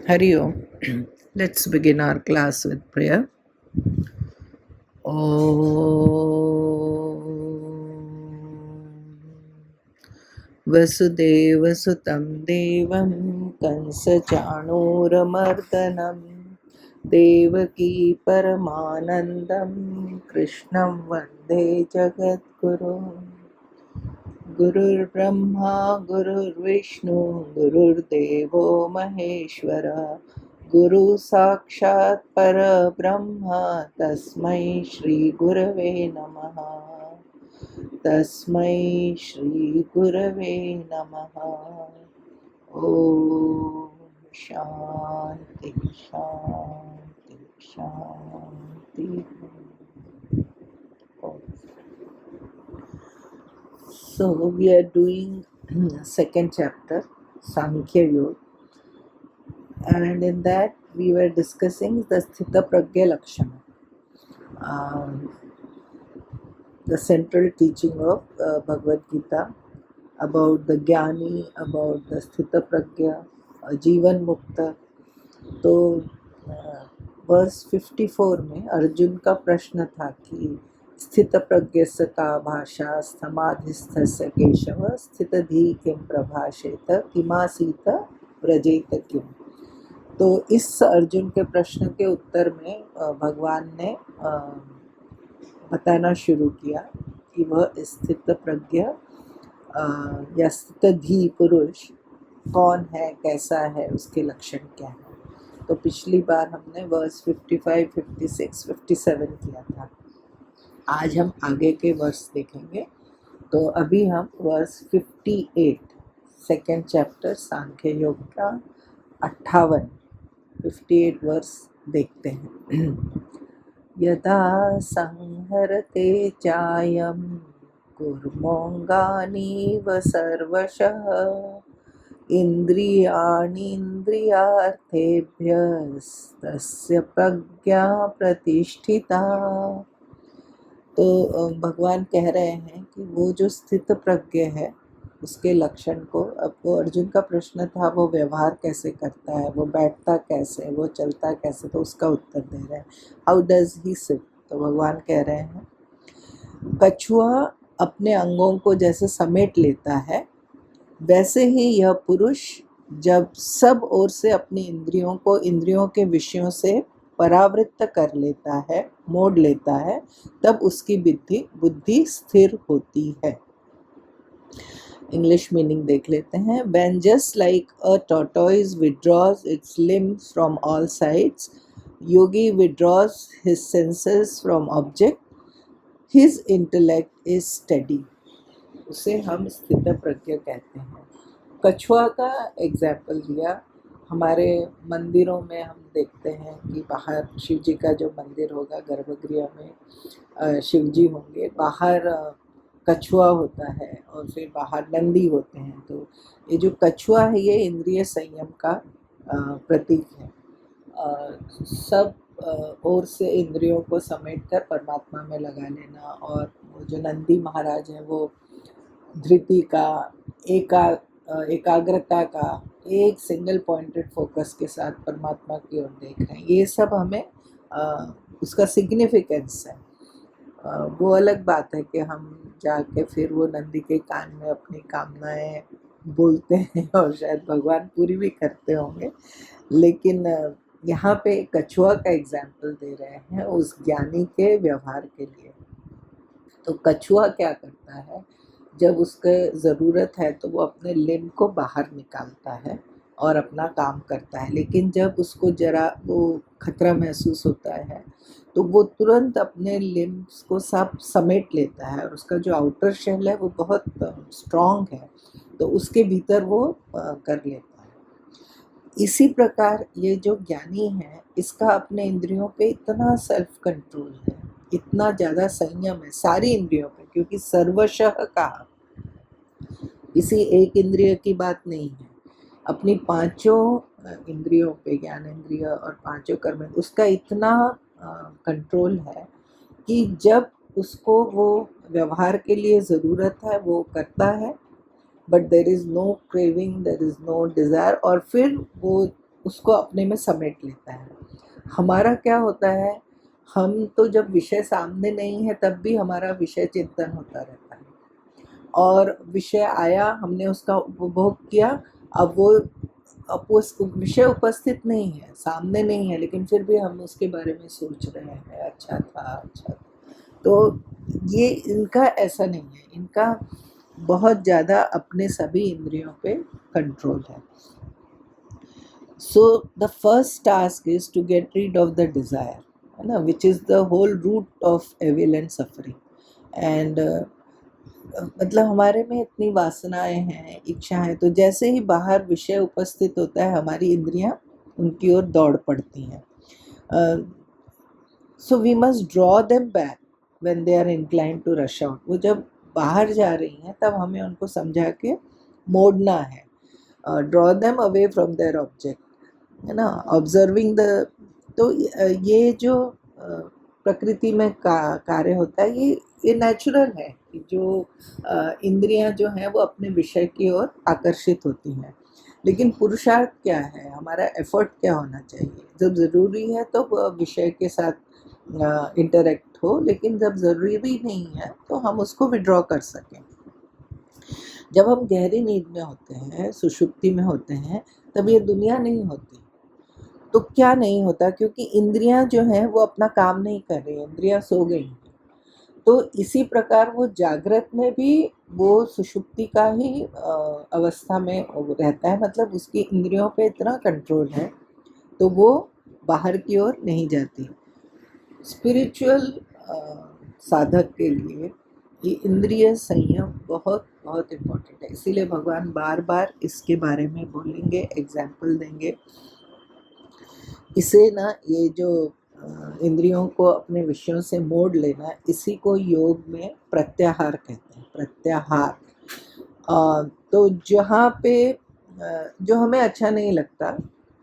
Hari Om. Let's begin our class with prayer. वसुदेवसुतं देवं कंसचाणूरमर्दनं देवकी परमानन्दं कृष्णं वन्दे जगद्गुरुं गुरुर्ब्रह्मा गुरुर्विष्णु गुरुर्देवो महेश्वर गुरु साक्षात् परब्रह्म तस्मै श्रीगुरवे नमः। तस्मै श्रीगुरवे नमः। ॐ शान्ति शान्ति शान्ति। So we are doing second chapter Sankhya Yoga, and in that we were discussing the Sthita Pragya Lakshana, the central teaching of Bhagavad Gita about the ज्ञानी, about the स्थित प्रज्ञा, जीवन मुक्त। तो वर्स 54 में अर्जुन का प्रश्न था कि स्थित प्रज्ञस्य का भाषा समाधिस्थस्य केशव स्थितधि किं प्रभाषेत किमासीत व्रजेत किम। तो इस अर्जुन के प्रश्न के उत्तर में भगवान ने बताना शुरू किया कि वह स्थित प्रज्ञ या स्थितधि पुरुष कौन है, कैसा है, उसके लक्षण क्या है। तो पिछली बार हमने वर्स 55, 56, 57 किया था। आज हम आगे के वर्स देखेंगे। तो अभी हम वर्स 58 सेकेंड चैप्टर सांख्य योग का 58 वर्स देखते हैं। यदा संहरते चायं कुर्मोऽङ्गानीव सर्वशः इन्द्रियाणीन्द्रियार्थेभ्यस्तस्य प्रज्ञा प्रतिष्ठिता। तो भगवान कह रहे हैं कि वो जो स्थित प्रज्ञ है उसके लक्षण को, अब वो अर्जुन का प्रश्न था वो व्यवहार कैसे करता है, वो बैठता कैसे, वो चलता कैसे, तो उसका उत्तर दे रहे हैं हाउ डज ही सिट। तो भगवान कह रहे हैं कछुआ अपने अंगों को जैसे समेट लेता है वैसे ही यह पुरुष जब सब ओर से अपनी इंद्रियों को इंद्रियों के विषयों से परावृत्त कर लेता है, मोड़ लेता है, तब उसकी बुद्धि स्थिर होती है। इंग्लिश मीनिंग देख लेते हैं। When just like a tortoise withdraws its limbs from all sides, yogi withdraws his senses from object, his intellect is steady. उसे हम स्थित प्रज्ञ कहते हैं। कछुआ का एग्जाम्पल दिया। हमारे मंदिरों में हम देखते हैं कि बाहर शिव जी का जो मंदिर होगा, गर्भगृह में शिव जी होंगे, बाहर कछुआ होता है और फिर बाहर नंदी होते हैं। तो ये जो कछुआ है ये इंद्रिय संयम का प्रतीक है। सब ओर से इंद्रियों को समेटकर परमात्मा में लगा लेना, और वो जो नंदी महाराज हैं वो धृति का, एकाग्रता का, एक सिंगल पॉइंटेड फोकस के साथ परमात्मा की ओर देख रहे हैं। ये सब हमें उसका सिग्निफिकेंस है। वो अलग बात है कि हम जाके फिर वो नंदी के कान में अपनी कामनाएं बोलते हैं और शायद भगवान पूरी भी करते होंगे, लेकिन यहाँ पे कछुआ का एग्जाम्पल दे रहे हैं उस ज्ञानी के व्यवहार के लिए। तो कछुआ क्या करता है, जब उसके ज़रूरत है तो वो अपने लिम्ब को बाहर निकालता है और अपना काम करता है, लेकिन जब उसको जरा वो खतरा महसूस होता है तो वो तुरंत अपने लिम्ब्स को सब समेट लेता है, और उसका जो आउटर शेल है वो बहुत स्ट्रॉन्ग है, तो उसके भीतर वो कर लेता है। इसी प्रकार ये जो ज्ञानी है इसका अपने इंद्रियों पे इतना सेल्फ कंट्रोल है, इतना ज़्यादा संयम है सारी इंद्रियों पे, क्योंकि सर्वशः कहा, किसी एक इंद्रिय की बात नहीं है, अपनी पांचों इंद्रियों पे, ज्ञान इंद्रिय और पांचों कर्म, उसका इतना कंट्रोल है कि जब उसको वो व्यवहार के लिए ज़रूरत है वो करता है, but there is no craving, there is no desire, और फिर वो उसको अपने में समेट लेता है। हमारा क्या होता है, हम तो जब विषय सामने नहीं है तब भी हमारा विषय चिंतन होता रहता है, और विषय आया, हमने उसका उपभोग किया, अब वो विषय उपस्थित नहीं है, सामने नहीं है, लेकिन फिर भी हम उसके बारे में सोच रहे हैं, अच्छा था, अच्छा था। तो ये इनका ऐसा नहीं है, इनका बहुत ज़्यादा अपने सभी इंद्रियों पे कंट्रोल है। So the first task is to get rid of the desire, है ना, which is the whole root of evil and suffering. And मतलब हमारे में इतनी वासनाएं हैं, इच्छाएं, तो जैसे ही बाहर विषय उपस्थित होता है हमारी इंद्रियां उनकी ओर दौड़ पड़ती हैं। So we must draw them back when they are inclined to rush out. वो जब बाहर जा रही हैं तब हमें उनको समझा के मोड़ना है, draw them away from their object, है ना, ऑब्जर्विंग द। तो ये जो प्रकृति में कार्य होता है, ये नेचुरल है कि जो इंद्रियां जो हैं वो अपने विषय की ओर आकर्षित होती हैं। लेकिन पुरुषार्थ क्या है, हमारा एफर्ट क्या होना चाहिए, जब ज़रूरी है तो विषय के साथ इंटरेक्ट हो, लेकिन जब ज़रूरी नहीं है तो हम उसको विड्रॉ कर सकें। जब हम गहरी नींद में होते हैं, सुषुप्ति में होते हैं, तब ये दुनिया नहीं होती। तो क्या नहीं होता, क्योंकि इंद्रियां जो हैं वो अपना काम नहीं कर रही, इंद्रियां सो गई हैं। तो इसी प्रकार वो जागृत में भी वो सुषुप्ति का ही अवस्था में रहता है, मतलब उसकी इंद्रियों पे इतना कंट्रोल है तो वो बाहर की ओर नहीं जाती। स्पिरिचुअल साधक के लिए ये इंद्रिय संयम बहुत बहुत इम्पोर्टेंट है, इसीलिए भगवान बार बार इसके बारे में बोलेंगे, एग्जाम्पल देंगे। इसे ना, ये जो इंद्रियों को अपने विषयों से मोड़ लेना, इसी को योग में प्रत्याहार कहते हैं, प्रत्याहार। तो जहाँ पे जो हमें अच्छा नहीं लगता,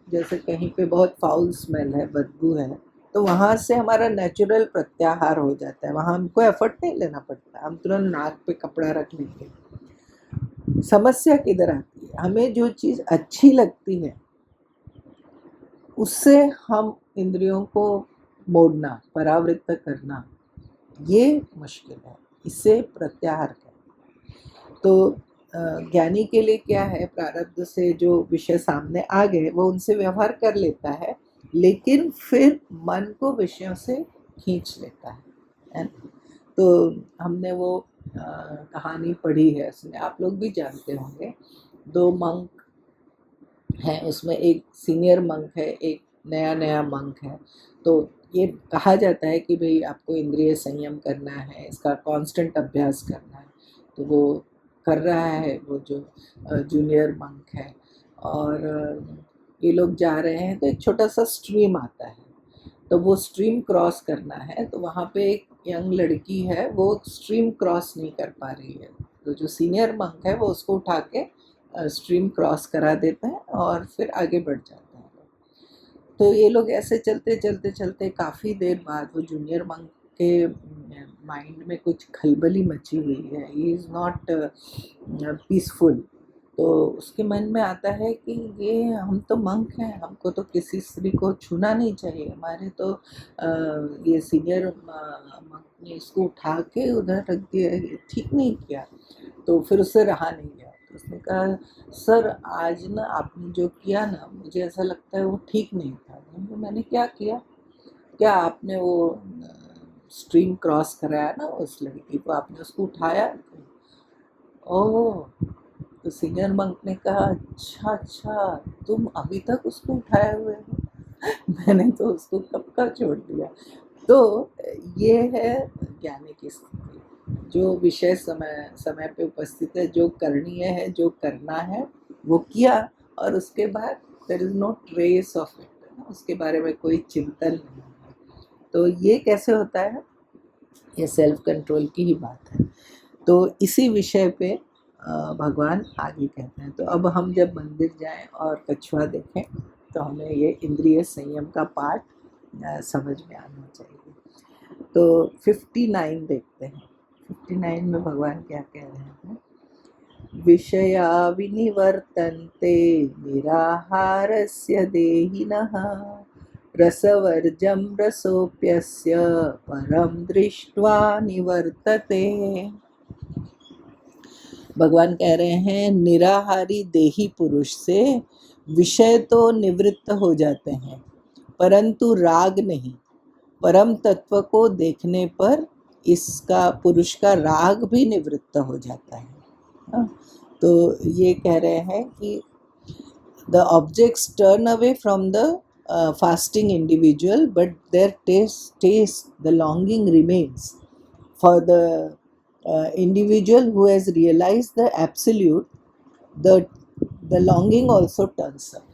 जैसे कहीं पे बहुत फाउल स्मेल है, बदबू है, तो वहाँ से हमारा नेचुरल प्रत्याहार हो जाता है, वहाँ हमको एफर्ट नहीं लेना पड़ता, हम तुरंत नाक पे कपड़ा रख लेंगे। समस्या किधर आती है, हमें जो चीज़ अच्छी लगती है उससे हम इंद्रियों को मोड़ना, परावृत्त करना, ये मुश्किल है, इससे प्रत्याहार करें। तो ज्ञानी के लिए क्या है, प्रारब्ध से जो विषय सामने आ गए वो उनसे व्यवहार कर लेता है, लेकिन फिर मन को विषयों से खींच लेता है ना? तो हमने वो कहानी पढ़ी है, उसमें आप लोग भी जानते होंगे, दो मंक हैं, उसमें एक सीनियर मंक है, एक नया नया मंक है। तो ये कहा जाता है कि भाई आपको इंद्रिय संयम करना है, इसका कांस्टेंट अभ्यास करना है। तो वो कर रहा है, वो जो जूनियर मंक है, और ये लोग जा रहे हैं तो एक छोटा सा स्ट्रीम आता है, तो वो स्ट्रीम क्रॉस करना है, तो वहाँ पे एक यंग लड़की है, वो स्ट्रीम क्रॉस नहीं कर पा रही है, तो जो सीनियर मंक है वो उसको उठा के स्ट्रीम क्रॉस करा देते हैं और फिर आगे बढ़ जाते हैं। तो ये लोग ऐसे चलते चलते चलते काफ़ी देर बाद वो जूनियर मंक के माइंड में कुछ खलबली मची हुई है, ही इज़ नॉट पीसफुल। तो उसके मन में आता है कि ये हम तो मंक हैं, हमको तो किसी स्त्री को छूना नहीं चाहिए, हमारे तो ये सीनियर मंक ने इसको उठा के उधर रख दिया, ये ठीक नहीं किया। तो फिर उससे रहा नहीं गया, तो उसने कहा, सर आज ना आपने जो किया ना, मुझे ऐसा लगता है वो ठीक नहीं था। मैंने क्या किया, क्या आपने वो स्ट्रीम क्रॉस कराया ना उस लड़की को, आपने उसको उठाया? ओह, तो सीनियर मंक ने कहा, अच्छा अच्छा, तुम अभी तक उसको उठाए हुए हो। मैंने तो उसको कब का छोड़ दिया। तो ये है ज्ञानी की स्थिति, जो विषय समय समय पे उपस्थित है, जो करणीय है, जो करना है वो किया, और उसके बाद there is no trace of it, उसके बारे में कोई चिंतन नहीं है। तो ये कैसे होता है, ये सेल्फ कंट्रोल की ही बात है। तो इसी विषय पे भगवान आगे कहते हैं। तो अब हम जब मंदिर जाएं और कछुआ देखें तो हमें ये इंद्रिय संयम का पाठ समझ में आना चाहिए। तो 59 देखते हैं, 59 में भगवान क्या कह रहे हैं। विषया विनिवर्तन्ते निराहारस्य देहिनः रसवर्जं रसोऽप्यस्य परं दृष्ट्वा निवर्तते। भगवान कह रहे हैं निराहारी देही पुरुष से विषय तो निवृत्त हो जाते हैं परंतु राग नहीं। परम तत्व को देखने पर इसका पुरुष का राग भी निवृत्त हो जाता है। हाँ, तो ये कह रहे हैं कि the objects turn away from the fasting individual, but their taste, the longing remains for the individual who has realized the absolute. The longing also turns up.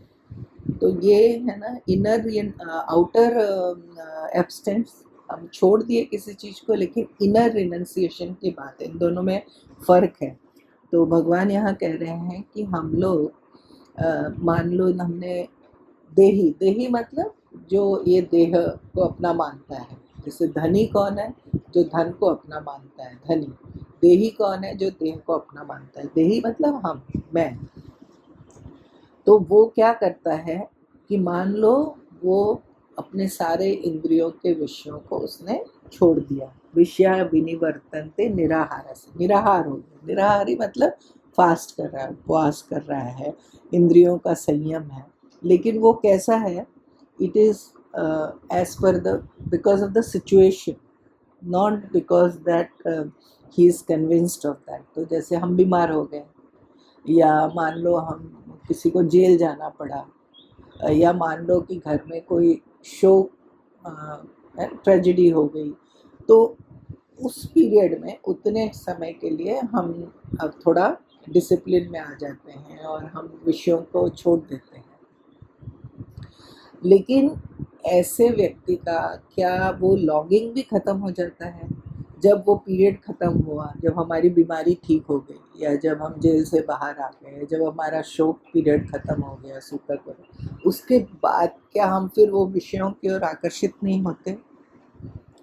तो ये है ना इनर आउटर एब्स्टेंस हम छोड़ दिए किसी चीज़ को, लेकिन इनर रिनंसिएशन की बात है, इन दोनों में फ़र्क है। तो भगवान यहाँ कह रहे हैं कि हम लोग मान लो हमने देही मतलब जो ये देह को अपना मानता है। जैसे धनी कौन है? जो धन को अपना मानता है, धनी। देही कौन है? जो देह को अपना मानता है। देही मतलब हम, मैं। तो वो क्या करता है कि मान लो वो अपने सारे इंद्रियों के विषयों को उसने छोड़ दिया। विषया विनिवर्तन्ते निराहार से, निराहार हो गया। निराहारी मतलब फास्ट कर रहा है, उपवास कर रहा है, इंद्रियों का संयम है। लेकिन वो कैसा है? It is as per the because of the situation, not because that he is convinced of that. तो जैसे हम बीमार हो गए, या मान लो हम किसी को जेल जाना पड़ा, या मान लो कि घर में कोई शोक ट्रेजेडी हो गई, तो उस पीरियड में उतने समय के लिए हम अब थोड़ा डिसिप्लिन में आ जाते हैं और हम विषयों को छोड़ देते हैं। लेकिन ऐसे व्यक्ति का क्या वो लॉन्गिंग भी ख़त्म हो जाता है? जब वो पीरियड ख़त्म हुआ, जब हमारी बीमारी ठीक हो गई, या जब हम जेल से बाहर आ गए, जब हमारा शोक पीरियड ख़त्म हो गया, सुतक हो गया, उसके बाद क्या हम फिर वो विषयों की ओर आकर्षित नहीं होते?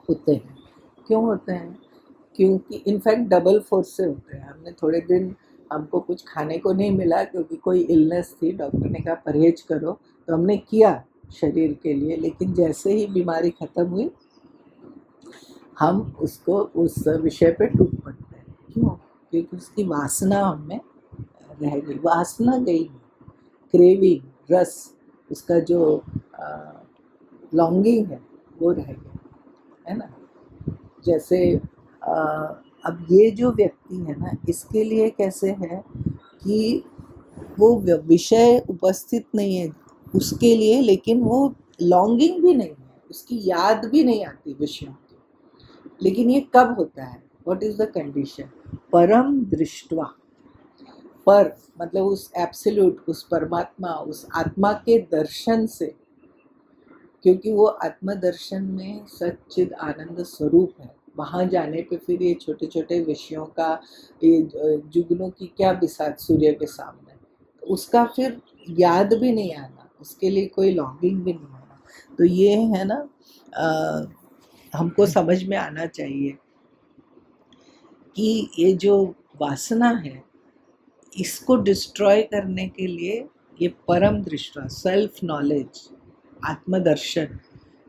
होते हैं। क्यों होते हैं? क्योंकि इनफैक्ट डबल फोर्स से होते हैं। हमने थोड़े दिन हमको कुछ खाने को नहीं मिला क्योंकि कोई इलनेस थी, डॉक्टर ने कहा परहेज करो, तो हमने किया शरीर के लिए, लेकिन जैसे ही बीमारी ख़त्म हुई हम उसको उस विषय पे टूट पड़ते हैं। क्यों? क्योंकि उसकी वासना हमें रह गई। वासना गई, क्रेविंग, रस, उसका जो लॉन्गिंग है वो रह गया, है ना। जैसे अब ये जो व्यक्ति है ना, इसके लिए कैसे है कि वो विषय उपस्थित नहीं है उसके लिए, लेकिन वो लॉन्गिंग भी नहीं है, उसकी याद भी नहीं आती विषयों की। लेकिन ये कब होता है? What is the condition? परम दृष्टवा। पर मतलब उस एब्सोल्यूट, उस परमात्मा, उस आत्मा के दर्शन से, क्योंकि वो आत्मदर्शन में सच्चिद आनंद स्वरूप है। वहाँ जाने पे फिर ये छोटे छोटे विषयों का, ये जुगनों की क्या बिसात सूर्य के सामने, तो उसका फिर याद भी नहीं आना, उसके लिए कोई लॉन्गिंग भी नहीं होना। तो ये है ना, हमको समझ में आना चाहिए कि ये जो वासना है, इसको डिस्ट्रॉय करने के लिए ये परम दृष्टा, सेल्फ नॉलेज, आत्मदर्शन,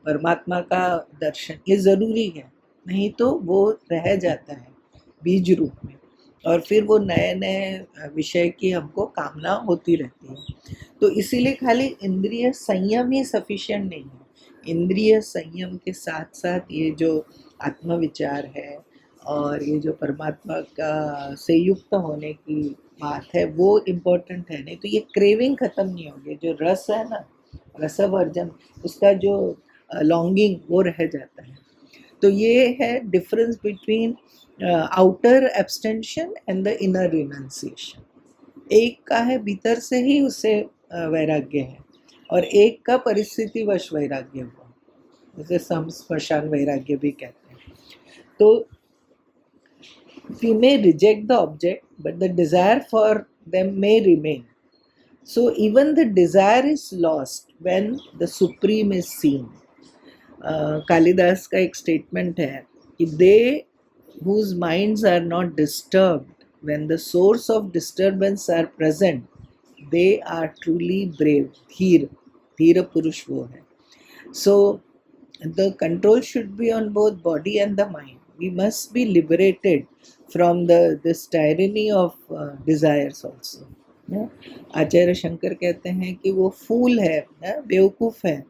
परमात्मा का दर्शन ये ज़रूरी है। नहीं तो वो रह जाता है बीज रूप में, और फिर वो नए नए विषय की हमको कामना होती रहती है। तो इसीलिए खाली इंद्रिय संयम ही सफिशिएंट नहीं है। इंद्रिय संयम के साथ साथ ये जो आत्मविचार है और ये जो परमात्मा का से युक्त होने की बात है वो इम्पोर्टेंट है। नहीं तो ये क्रेविंग ख़त्म नहीं होगी। जो रस है ना, रसवर्जन, उसका जो लॉन्गिंग वो रह जाता है। तो ये है difference between outer abstention and the inner renunciation. एक का है भीतर से ही उससे वैराग्य है, और एक का परिस्थितिवश वैराग्य हुआ, जैसे हम स्मशान वैराग्य भी कहते हैं। तो we may reject the object, but the desire for them may remain. So even the desire is lost when the supreme is seen. Kalidas का एक स्टेटमेंट है कि they whose minds are not disturbed when the source of disturbance are present, they are truly brave. धीर पुरुष वो है. So the control should be on both body and the mind. We must be liberated from this tyranny of desires also. आचार्य शंकर कहते हैं कि वो फूल है, बेवकूफ़ है,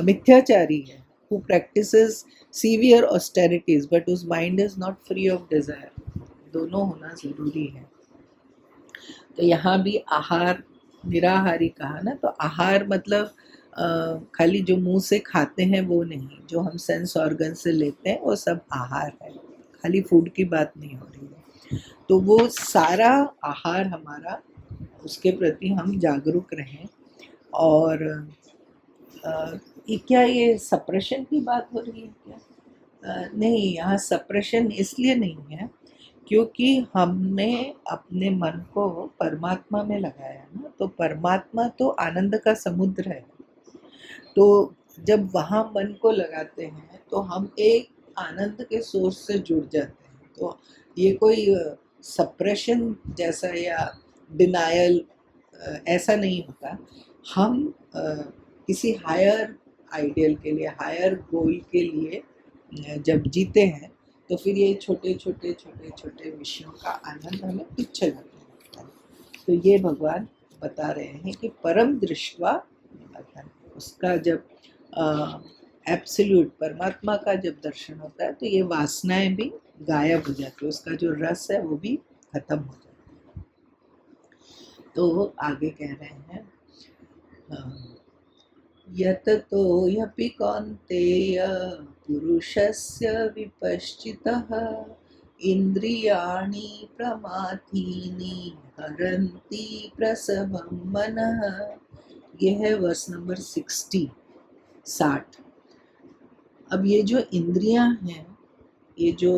मिथ्याचारी है, who practices severe austerities but whose mind is not free of desire. दोनों होना ज़रूरी है. तो यहाँ भी आहार निराहारी कहा ना, तो आहार मतलब खाली जो मुंह से खाते हैं वो नहीं, जो हम सेंस ऑर्गन से लेते हैं वो सब आहार है, खाली फूड की बात नहीं हो रही है. तो वो सारा आहार हमारा, उसके प्रति हम जागरूक रहें. और क्या ये सप्रेशन की बात हो रही है क्या? नहीं, यहाँ सप्रेशन इसलिए नहीं है क्योंकि हमने अपने मन को परमात्मा में लगाया ना. तो परमात्मा तो आनंद का समुद्र है. तो जब वहाँ मन को लगाते हैं तो हम एक आनंद के सोर्स से जुड़ जाते हैं. तो ये कोई सप्रेशन जैसा या डिनायल ऐसा नहीं होता. हम किसी हायर आइडियल के लिए, हायर गोल के लिए जब जीते हैं तो फिर ये छोटे छोटे छोटे छोटे विषयों का आनंद हमें तुच्छ लगता है. तो ये भगवान बता रहे हैं कि परम दृष्टवा, उसका जब एब्सोल्यूट परमात्मा का जब दर्शन होता है तो ये वासनाएं भी गायब हो जाती है, उसका जो रस है वो भी खत्म हो जाता है. तो वो आगे कह रहे हैं यततो ह्यपि कौन्तेय पुरुषस्य विपश्चितः इंद्रियाणि प्रमाथीनि हरन्ति प्रसवं मनः. ये है वर्स नंबर 60. अब ये जो इंद्रियां हैं, ये जो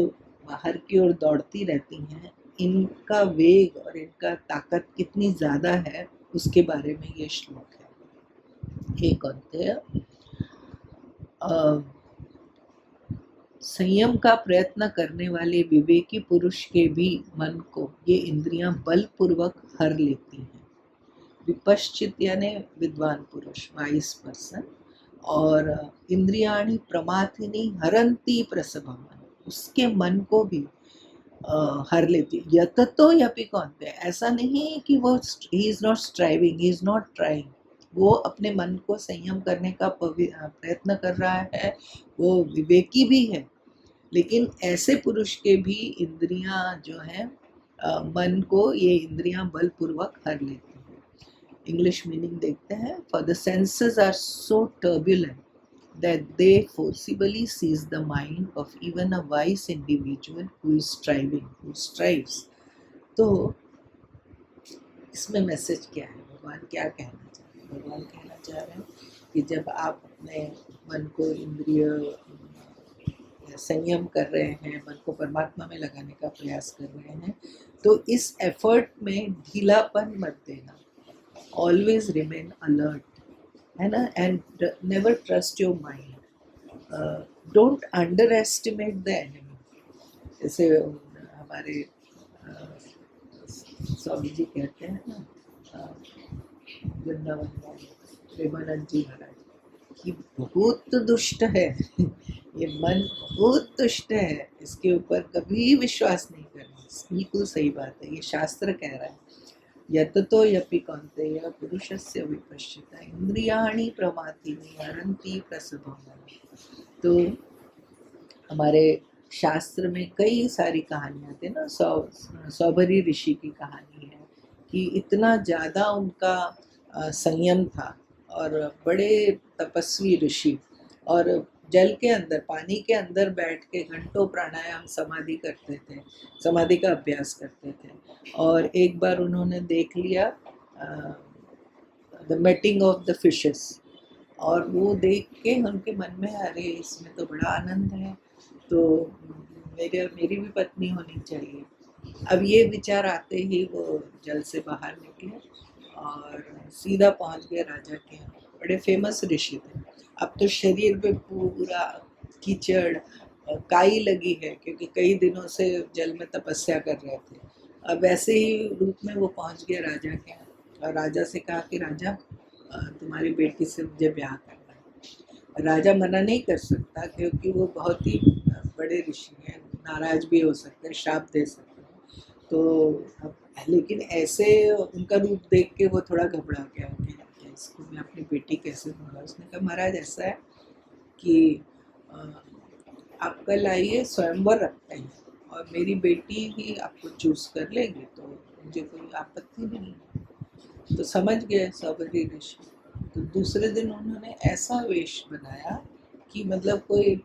बाहर की ओर दौड़ती रहती हैं, इनका वेग और इनका ताकत कितनी ज़्यादा है उसके बारे में ये श्लोक है. एक अंत्य संयम का प्रयत्न करने वाले विवेकी पुरुष के भी मन को ये इंद्रियां बलपूर्वक हर लेती हैं. विपश्चित यानी विद्वान पुरुष, वाइस पर्सन. और इंद्रियाणि प्रमाथिनी हरंती प्रसभम, उसके मन को भी हर लेती. यततो यपि कौन्ते, ऐसा नहीं कि वो he is not striving, he is not trying. वो अपने मन को संयम करने का प्रयत्न कर रहा है, वो विवेकी भी है. लेकिन ऐसे पुरुष के भी इंद्रियां जो हैं, मन को ये इंद्रियां बलपूर्वक हर लेती हैं. इंग्लिश मीनिंग देखते हैं. For the senses are so turbulent that they forcibly seize the mind of even a wise individual who is who strives. तो इसमें मैसेज क्या है, भगवान क्या कहना चाह रहे हैं? भगवान कहना चाह रहे हैं कि जब आप अपने मन को इंद्रिय संयम कर रहे हैं, मन को परमात्मा में लगाने का प्रयास कर रहे हैं, तो इस एफर्ट में ढीलापन मत देना. ऑलवेज रिमेन अलर्ट, है ना. And never trust your mind. Don't under estimate the enemy. जैसे हमारे स्वामी जी कहते हैं ना, वृंदावन प्रेमानंद जी महाराज, कि बहुत दुष्ट है ये मन, बहुत दुष्ट है, इसके ऊपर कभी विश्वास नहीं करना. बिल्कुल सही बात है, ये शास्त्र कह रहा है. यततो यपि कौन्तेय पुरुषस्य विपश्चिता इंद्रियाणि प्रमाथीनि हरन्ति प्रसभं. तो हमारे शास्त्र में कई सारी कहानियाँ आती है ना. सौभरी ऋषि की कहानी है कि इतना ज़्यादा उनका संयम था, और बड़े तपस्वी ऋषि, और जल के अंदर, पानी के अंदर बैठ के घंटों प्राणायाम समाधि करते थे, समाधि का अभ्यास करते थे. और एक बार उन्होंने देख लिया the mating of the fishes, और वो देख के उनके मन में, अरे इसमें तो बड़ा आनंद है, तो मेरी भी पत्नी होनी चाहिए. अब ये विचार आते ही वो जल से बाहर निकले और सीधा पहुंच गए राजा के यहाँ. बड़े फेमस ऋषि थे. अब तो शरीर पे पूरा कीचड़ काई लगी है क्योंकि कई दिनों से जल में तपस्या कर रहे थे। अब वैसे ही रूप में वो पहुंच गया राजा के यहाँ और राजा से कहा कि राजा तुम्हारी बेटी से मुझे ब्याह करना है। राजा मना नहीं कर सकता क्योंकि वो बहुत ही बड़े ऋषि हैं, नाराज भी हो सकते हैं, श्राप दे सकते हैं। तो अब लेकिन ऐसे उनका रूप देख के वो थोड़ा घबरा गया कि इसको मैं अपनी बेटी कैसे दूंगा। उसने कहा महाराज ऐसा है कि आप कल आइए, स्वयंवर रखते हैं और मेरी बेटी ही आपको चूज कर लेगी तो मुझे कोई आपत्ति भी नहीं है। तो समझ गए सौभरी ऋषि। तो दूसरे दिन उन्होंने ऐसा वेश बनाया कि मतलब कोई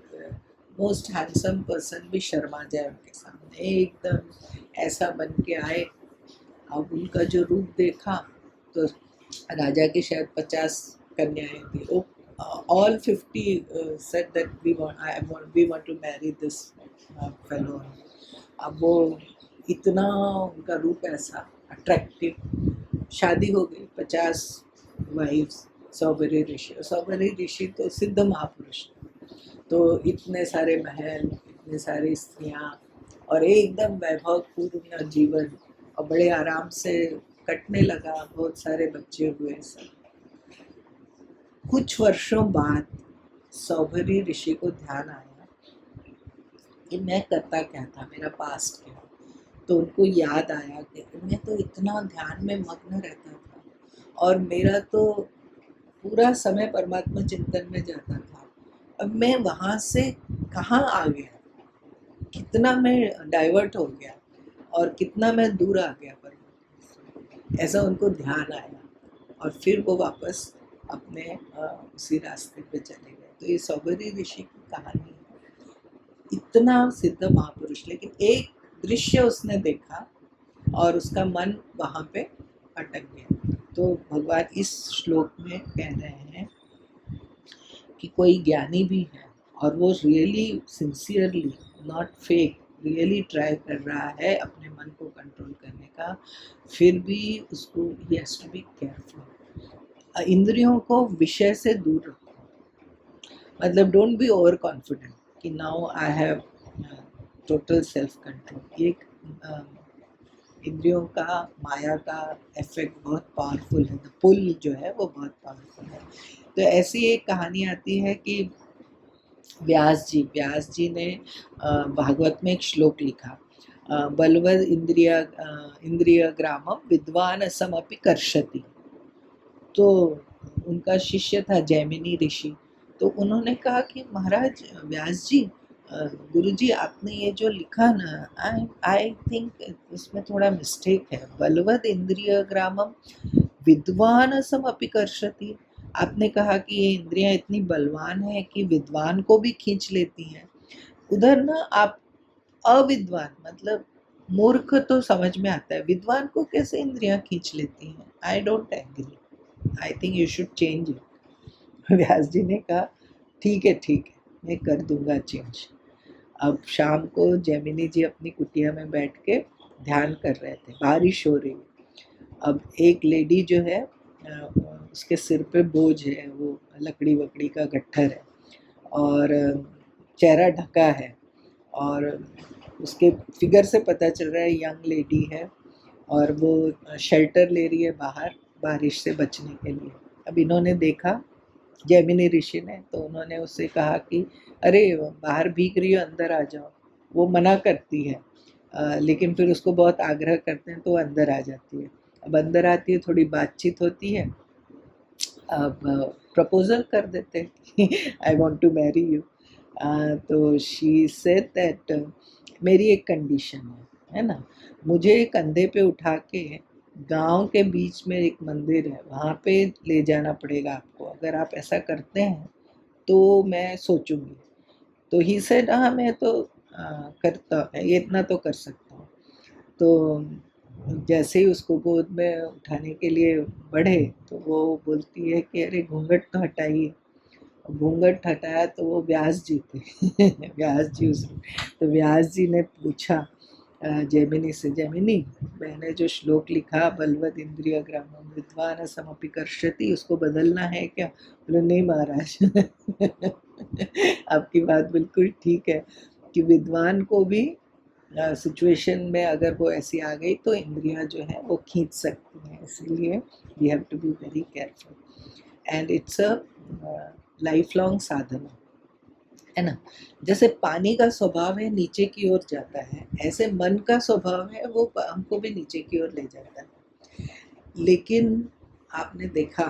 मोस्ट हैंडसम पर्सन भी शर्मा जाए उनके सामने, एकदम ऐसा बन के आए। अब उनका जो रूप देखा तो राजा की शायद 50 कन्याएं थी। वो all 50 said that we want to marry this fellow। अब वो इतना उनका रूप ऐसा अट्रैक्टिव, शादी हो गई 50 वाइफ्स। सौभरी ऋषि तो सिद्ध महापुरुष, तो इतने सारे महल, इतने सारी स्त्रियां और एकदम वैभवपूर्ण जीवन और बड़े आराम से कटने लगा। बहुत सारे बच्चे हुए सब। कुछ वर्षों बाद सौभरी ऋषि को ध्यान आया कि मैं करता क्या था, मेरा पास्ट क्या। तो उनको याद आया कि मैं तो इतना ध्यान में मग्न रहता था और मेरा तो पूरा समय परमात्मा चिंतन में जाता था। अब मैं वहाँ से कहाँ आ गया, कितना मैं डाइवर्ट हो गया और कितना मैं दूर आ गया परमात्मा से। ऐसा उनको ध्यान आया और फिर वो वापस अपने उसी रास्ते पे चले गए। तो ये सौभरी ऋषि की कहानी है। इतना सिद्ध महापुरुष, लेकिन एक दृश्य उसने देखा और उसका मन वहाँ पे अटक गया। तो भगवान इस श्लोक में कह रहे हैं कि कोई ज्ञानी भी है और वो really sincerely, not fake, really try कर रहा है अपने मन को कंट्रोल करने का, फिर भी उसको ही हैज टू बी केयरफुल। इंद्रियों को विषय से दूर रखो, मतलब डोंट बी ओवर कॉन्फिडेंट कि now I have total self control. एक इंद्रियों का, माया का इफेक्ट बहुत पावरफुल है, पुल जो है वो बहुत पावरफुल है। तो ऐसी एक कहानी आती है कि व्यास जी ने भागवत में एक श्लोक लिखा, बलवद इंद्रिय ग्रामम विद्वान समपि कर्षति। तो उनका शिष्य था जैमिनी ऋषि। तो उन्होंने कहा कि महाराज व्यास जी, गुरु जी आपने ये जो लिखा ना, आई थिंक उसमें थोड़ा मिस्टेक है। बलवद इंद्रिय ग्रामम विद्वान समपि कर्षति। आपने कहा कि ये इंद्रियां इतनी बलवान है कि विद्वान को भी खींच लेती हैं। उधर ना आप अविद्वान, मतलब मूर्ख तो समझ में आता है, विद्वान को कैसे इंद्रियां खींच लेती हैं। I don't agree, I think you should change it. Vyas ji ने कहा ठीक है मैं कर दूंगा चेंज। अब शाम को जैमिनी जी अपनी कुटिया में बैठ के ध्यान कर रहे थे, बारिश हो रही। अब एक लेडी जो है उसके सिर पे बोझ है, वो लकड़ी वकड़ी का गट्ठर है और चेहरा ढका है और उसके फिगर से पता चल रहा है यंग लेडी है और वो शेल्टर ले रही है बाहर बारिश से बचने के लिए। अब इन्होंने देखा जैमिनी ऋषि ने, तो उन्होंने उससे कहा कि अरे बाहर भीग रही हो, अंदर आ जाओ। वो मना करती है लेकिन फिर उसको बहुत आग्रह करते हैं तो वो अंदर आ जाती है। अब अंदर आती है, थोड़ी बातचीत होती है, अब प्रपोजल कर देते हैं I want to marry you. तो शी सेड दैट मेरी एक कंडीशन है ना, मुझे कंधे पे उठा के गांव के बीच में एक मंदिर है वहाँ पे ले जाना पड़ेगा आपको। अगर आप ऐसा करते हैं तो मैं सोचूंगी। तो ही सेड हाँ मैं तो करता, ये इतना तो कर सकता हूँ। तो जैसे ही उसको गोद में उठाने के लिए बढ़े तो वो बोलती है कि अरे घूंघट तो हटाइए। घूंघट हटाया तो वो व्यास जी थे व्यास जी तो व्यास जी ने पूछा जैमिनी से, जैमिनी मैंने जो श्लोक लिखा बलवद इंद्रिय ग्रामम विद्वान समपि कर्षति, उसको बदलना है क्या? बोले नहीं महाराज आपकी बात बिल्कुल ठीक है, कि विद्वान को भी सिचुएशन में अगर वो ऐसी आ गई तो इंद्रियां जो है वो खींच सकती हैं, इसीलिए we have to be very careful and it's a lifelong sadhana, है ना। जैसे पानी का स्वभाव है नीचे की ओर जाता है, ऐसे मन का स्वभाव है वो हमको भी नीचे की ओर ले जाता है। लेकिन आपने देखा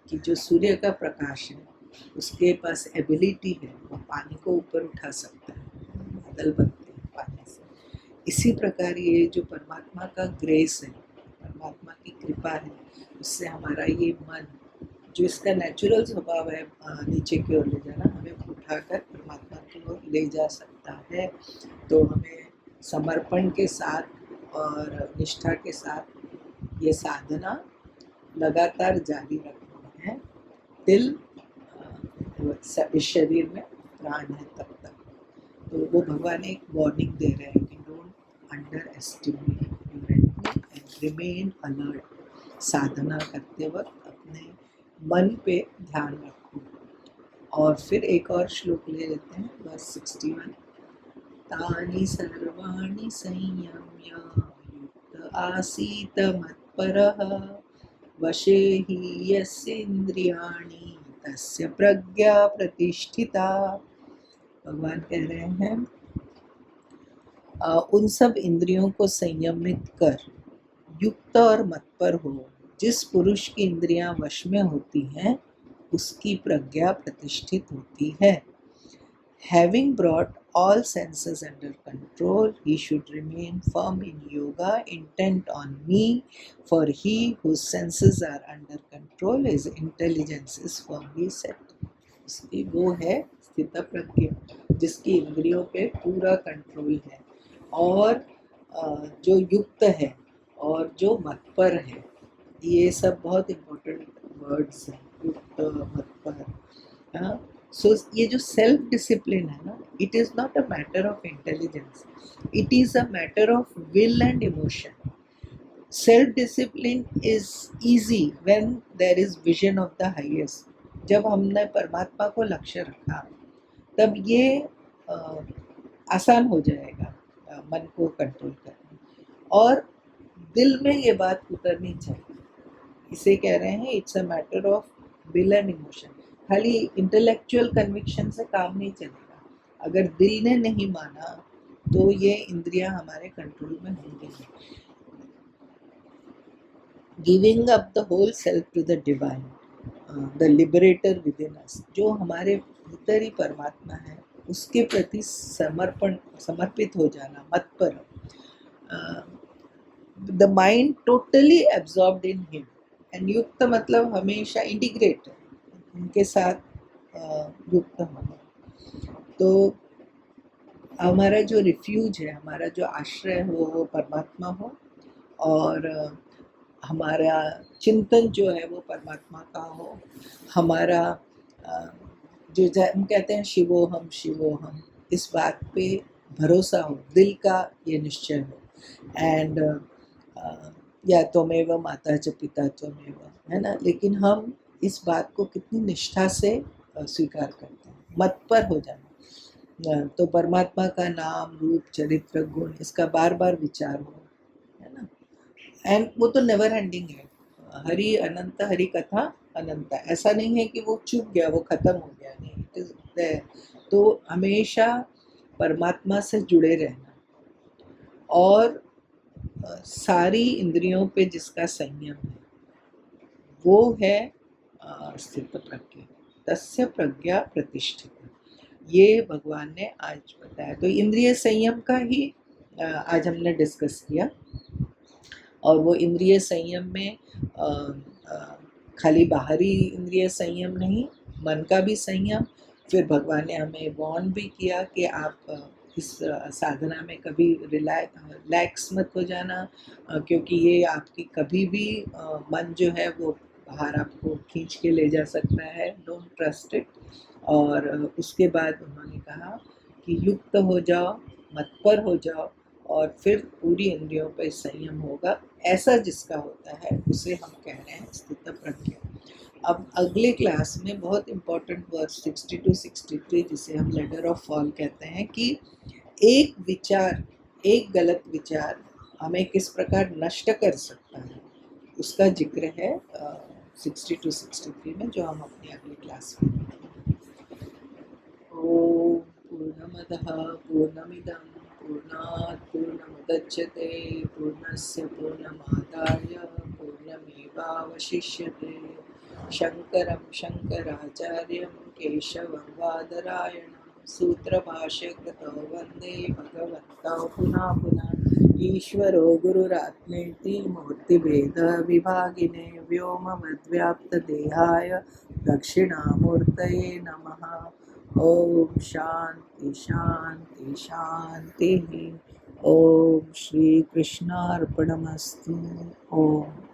कि जो सूर्य का प्रकाश है उसके पास एबिलिटी है, वो पानी को ऊपर उठा सकता है, बादल बनते हैं पानी से। इसी प्रकार ये जो परमात्मा का ग्रेस है, परमात्मा की कृपा है, उससे हमारा ये मन जो इसका नेचुरल स्वभाव है नीचे की ओर ले जाना, हमें उठाकर परमात्मा की ओर ले जा सकता है। तो हमें समर्पण के साथ और निष्ठा के साथ ये साधना लगातार जारी रखनी है टिल इस शरीर में प्राण है तब तक। तो वो भगवान एक वार्निंग दे रहे हैं कि don't underestimate your enemy and remain alert. साधना करते वक्त अपने मन पे ध्यान रखो। और फिर एक और श्लोक ले लेते हैं, वर्स 61। तानि सर्वाणि संयम्य युक्त आसीत मत्परः वशे हि यस्य इन्द्रियाणि तस्य प्रज्ञा प्रतिष्ठिता। भगवान कह रहे हैं उन सब इंद्रियों को संयमित कर युक्त और मत्पर हो। जिस पुरुष की इंद्रियां वश में होती हैं उसकी प्रज्ञा प्रतिष्ठित होती है। Having brought all senses under control, he should remain firm in yoga, intent on me, for he whose senses are under control, his intelligence is firmly set. इसकी वो है स्थित प्रज्ञ जिसकी इंद्रियों पे पूरा कंट्रोल है और जो युक्त है और जो मतपर है। ये सब बहुत इम्पोर्टेंट वर्ड्स हैं, युक्त, मतपर। हाँ, सो ये जो सेल्फ डिसिप्लिन है ना, it is not a matter of intelligence, it is a matter of will and emotion. Self discipline is easy when there is vision of the highest. जब हमने परमात्मा को लक्ष्य रखा तब ये आसान हो जाएगा मन को कंट्रोल करना। और दिल में ये बात उतरनी चाहिए, इसे कह रहे हैं it's a matter of will and emotion. खाली इंटेलेक्चुअल कन्विक्शन से काम नहीं चलेगा, अगर दिल ने नहीं माना तो ये इंद्रियां हमारे कंट्रोल में होंगी नहीं। Giving up the whole self to the divine, the liberator within us, जो हमारे भीतर ही परमात्मा है उसके प्रति समर्पित हो जाना, मत्पर। The mind totally absorbed in him, and युक्त मतलब हमेशा इंटीग्रेटेड, उनके साथ युक्त होना। तो हमारा जो रिफ्यूज है, हमारा जो आश्रय हो वो परमात्मा हो, और हमारा चिंतन जो है वो परमात्मा का हो। हमारा जो हम कहते हैं शिवोहम शिवोहम, इस बात पे भरोसा हो, दिल का ये निश्चय हो। एंड या त्वमेव माता च पिता त्वमेव, है ना। लेकिन हम इस बात को कितनी निष्ठा से स्वीकार करते हैं, मत पर हो जाना। तो परमात्मा का नाम, रूप, चरित्र, गुण, इसका बार बार विचार हो, है ना। एंड वो तो नेवर एंडिंग है, हरि अनंत, हरि कथा अनंत। ऐसा नहीं है कि वो चुप गया, वो खत्म हो गया, नहीं, इट इज देयर। तो हमेशा परमात्मा से जुड़े रहना, और सारी इंद्रियों पे जिसका संयम है वो है स्थित प्रज्ञा, तस्य प्रज्ञा प्रतिष्ठित। ये भगवान ने आज बताया। तो इंद्रिय संयम का ही आज हमने डिस्कस किया। और वो इंद्रिय संयम में खाली बाहरी इंद्रिय संयम नहीं, मन का भी संयम। फिर भगवान ने हमें वार्न भी किया कि आप इस साधना में कभी रिलैक्स मत हो जाना, क्योंकि ये आपकी कभी भी मन जो है वो बाहर आपको खींच के ले जा सकता है, डोंट ट्रस्ट इट। और उसके बाद उन्होंने कहा कि युक्त हो जाओ, मतपर हो जाओ, और फिर पूरी इंद्रियों पर संयम होगा। ऐसा जिसका होता है उसे हम कह रहे हैं स्थित प्रज्ञा। अब अगले क्लास में बहुत इम्पोर्टेंट वर्स 60 to 63, जिसे हम लेडर ऑफ फॉल कहते हैं, कि एक विचार, एक गलत विचार हमें किस प्रकार नष्ट कर सकता है, उसका जिक्र है 60 to 63 में, जो हम अपनी अगली क्लास में देखेंगे। ओम पूर्णमदः पूर्णमिदं पूर्णात् पूर्णमुदच्यते पूर्णस्य पूर्णमादाय पूर्णमेवावशिष्यते। शङ्करं शङ्कराचार्यं केशवं बादरायणं सूत्रभाष्यकृतौ वन्दे भगवन्तौ पुनः पुनः। ईश्वरो गुरुरात्मेति मूर्तिभेदविभागिने व्योमवद्व्याप्तदेहाय दक्षिणामूर्तये नमः। ओम शांति शांति शांति। ओम श्री कृष्णार्पणमस्तु। ओम।